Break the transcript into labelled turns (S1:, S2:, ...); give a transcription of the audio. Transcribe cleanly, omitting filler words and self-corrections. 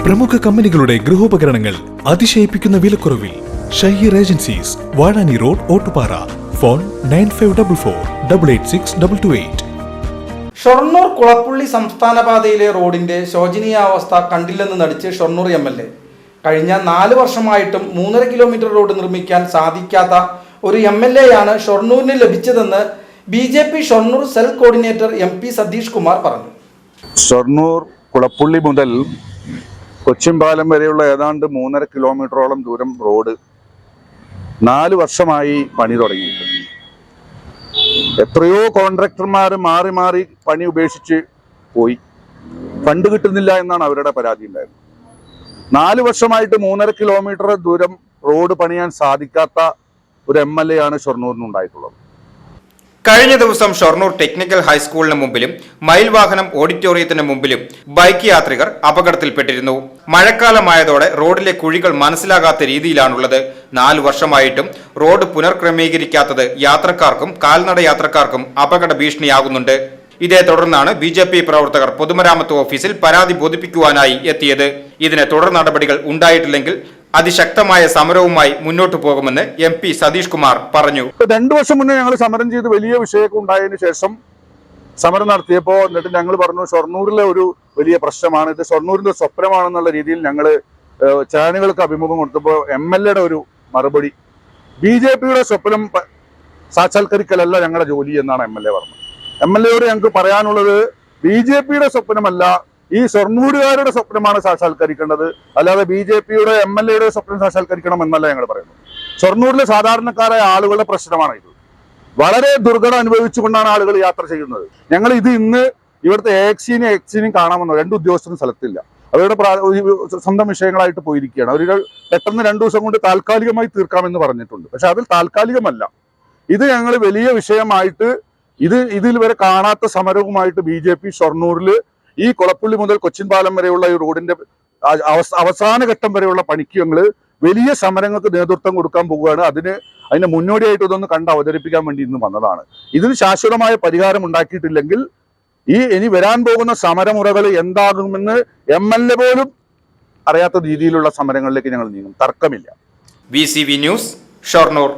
S1: പ്രമുഖ കമ്പനികളുടെ ഗൃഹോപകരണങ്ങൾ അതിശയിപ്പിക്കുന്ന വിലക്കുറവിൽ. Shaheer agencies, Vazhani road, Ottupara. Phone 9544886228.
S2: Shoranur Kulappully സംസ്ഥാന പാതയിലെ റോഡിന്റെ ശോചനീയാവസ്ഥ കണ്ടില്ലെന്ന് നടിച്ച് ഷൊർണൂർ MLA. കഴിഞ്ഞ 4 വർഷമായിട്ടും 3.5 കിലോമീറ്റർ റോഡ് നിർമ്മിക്കാൻ സാധിക്കാത്ത ഒരു MLAയാണ് ഷൊർണൂരിന് ലഭിച്ചതെന്ന് BJP Shoranur cell coordinator MP Satheesh Kumar പറഞ്ഞു.
S3: ഷൊർണൂർ കുളപ്പുള്ളി മുതൽ കൊച്ചിൻപാലം വരെയുള്ള ഏതാണ്ട് 3.5 കിലോമീറ്ററോളം ദൂരം റോഡ് 4 വർഷമായി പണി തുടങ്ങിയിട്ടുണ്ട്. എത്രയോ കോൺട്രാക്ടർമാർ മാറി മാറി പണി ഉപേക്ഷിച്ച് പോയി. ഫണ്ട് കിട്ടുന്നില്ല എന്നാണ് അവരുടെ പരാതി ഉണ്ടായിരുന്നത്. 4 വർഷമായിട്ട് 3.5 കിലോമീറ്റർ ദൂരം റോഡ് പണിയാൻ സാധിക്കാത്ത ഒരു MLA ആണ് ഷൊർണൂരിനുണ്ടായിട്ടുള്ളത്.
S4: കഴിഞ്ഞ ദിവസം ഷൊർണൂർ ടെക്നിക്കൽ ഹൈസ്കൂളിന് മുമ്പിലും മയിൽ വാഹനം ഓഡിറ്റോറിയത്തിന് മുമ്പിലും ബൈക്ക് യാത്രികർ അപകടത്തിൽപ്പെട്ടിരുന്നു. മഴക്കാലമായതോടെ റോഡിലെ കുഴികൾ മനസ്സിലാകാത്ത രീതിയിലാണുള്ളത്. 4 വർഷമായിട്ടും റോഡ് പുനർക്രമീകരിക്കാത്തത് യാത്രക്കാർക്കും കാൽനട യാത്രക്കാർക്കും അപകട ഭീഷണിയാകുന്നുണ്ട്. ഇതേ തുടർന്നാണ് BJP പ്രവർത്തകർ പൊതുമരാമത്ത് ഓഫീസിൽ പരാതി ബോധിപ്പിക്കുവാനായി എത്തിയത്. ഇതിന് തുടർ നടപടികൾ ഉണ്ടായിട്ടില്ലെങ്കിൽ അതിശക്തമായ സമരവുമായി മുന്നോട്ട് പോകുമെന്ന് MP സതീഷ് കുമാർ പറഞ്ഞു.
S3: 2 വർഷം മുന്നേ ഞങ്ങൾ സമരം ചെയ്ത് വലിയ വിഷയമൊക്കെ ഉണ്ടായതിനു ശേഷം സമരം നടത്തിയപ്പോൾ എന്നിട്ട് ഞങ്ങൾ പറഞ്ഞു ഷൊർണൂരിലെ ഒരു വലിയ പ്രശ്നമാണ് ഇത്, ഷൊർണൂരിന്റെ സ്വപ്നമാണെന്നുള്ള രീതിയിൽ ഞങ്ങൾ ചാനലുകൾക്ക് അഭിമുഖം കൊടുത്തപ്പോൾ MLAയുടെ ഒരു മറുപടി, BJPയുടെ സ്വപ്നം സാക്ഷാത്കരിക്കലല്ല ഞങ്ങളുടെ ജോലി എന്നാണ് MLA പറഞ്ഞത്. MLAയോട് ഞങ്ങൾക്ക് പറയാനുള്ളത് BJPയുടെ സ്വപ്നമല്ല, ഈ ഷൊർണൂരുകാരുടെ സ്വപ്നമാണ് സാക്ഷാത്കരിക്കേണ്ടത്, അല്ലാതെ BJPയുടെ MLAയുടെ സ്വപ്നം സാക്ഷാത്കരിക്കണം എന്നല്ല ഞങ്ങൾ പറയുന്നത്. ഷൊർണൂരിലെ സാധാരണക്കാരായ ആളുകളുടെ പ്രശ്നമാണ് ഇത്. വളരെ ദുർഘടം അനുഭവിച്ചുകൊണ്ടാണ് ആളുകൾ യാത്ര ചെയ്യുന്നത്. ഞങ്ങൾ ഇന്ന് ഇവിടുത്തെ എക്സിനെയും കാണാമെന്നോ 2 ഉദ്യോഗസ്ഥരും സ്ഥലത്തില്ല. അവരുടെ സ്വന്തം വിഷയങ്ങളായിട്ട് പോയിരിക്കുകയാണ്. അവർ പെട്ടെന്ന് 2 ദിവസം കൊണ്ട് താൽക്കാലികമായി തീർക്കാമെന്ന് പറഞ്ഞിട്ടുണ്ട്. പക്ഷെ അതിൽ താൽക്കാലികമല്ല. ഇത് ഞങ്ങൾ വലിയ വിഷയമായിട്ട് ഇതിൽ വരെ കാണാത്ത സമരവുമായിട്ട് BJP ഷൊർണൂരിൽ ഈ കുളപ്പുള്ളി മുതൽ കൊച്ചിൻപാലം വരെയുള്ള ഈ റോഡിന്റെ അവസാന ഘട്ടം വരെയുള്ള പണിക്ക് ഞങ്ങൾ വലിയ സമരങ്ങൾക്ക് നേതൃത്വം കൊടുക്കാൻ പോവുകയാണ്. അതിന് മുന്നോടിയായിട്ട് ഇതൊന്ന് അവതരിപ്പിക്കാൻ വേണ്ടി ഇന്ന് വന്നതാണ്. ഇതിന് ശാശ്വതമായ പരിഹാരം ഉണ്ടാക്കിയിട്ടില്ലെങ്കിൽ ഇനി വരാൻ പോകുന്ന സമരമുറകൾ എന്താകുമെന്ന് MLA പോലും അറിയാത്ത രീതിയിലുള്ള സമരങ്ങളിലേക്ക് ഞങ്ങൾ നീങ്ങും. തർക്കമില്ല.
S4: VCV news, Shoranur.